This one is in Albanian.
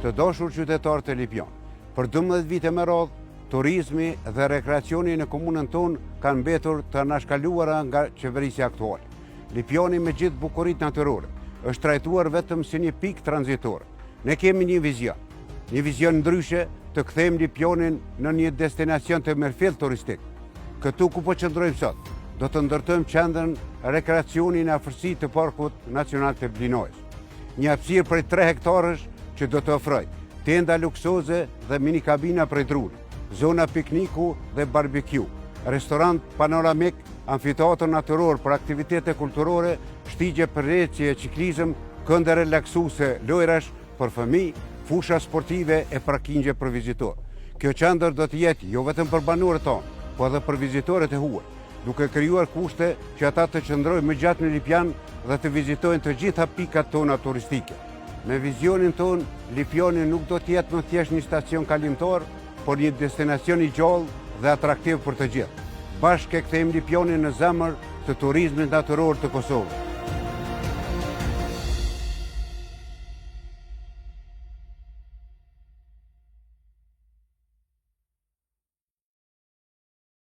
të dashur qytetarë të Lipion. Për 12 vite me radhë, turizmi dhe rekreacioni në komunën tonë kanë mbetur të anashkaluara nga qeverisja aktuale. Lipioni me gjithë bukuritë natyrore është trajtuar vetëm si një pikë tranzitor. Ne kemi një vizion ndryshe të kthejmë Lipionin në një destinacion të merrfillt turistik. Këtu ku po qëndrojmë sot, do të ndërtojmë qendrën rekreacioni në afërsi të Parkut Nacional të Blinojës. Një hapësirë prej 3 hektarësh që do të ofrojë tenda luksoze dhe mini kabina prej druni, zona pikniku dhe barbecue, restorant panoramik, amfiteatër natyror për aktivitete kulturore, shtigje për ecje, ciklizëm, kënde relaksuese, lojrash për fëmijë, fusha sportive e parkingje për vizitorë. Kjo qendër do të jetë jo vetëm për banorët tonë, po edhe për vizitorët e huaj, duke krijuar kushte që ata të qëndrojnë më gjatë në Lipian dhe të vizitojnë të gjitha pikat tona turistike. Me vizionin tonë, Lipioni nuk do të jetë më thjesht një stacion kalimtar, por një destinacion i gjallë dhe atraktiv për të gjithë. Bashkë e kthejmë Lipionin në zemër të turizmit natyror të Kosovës.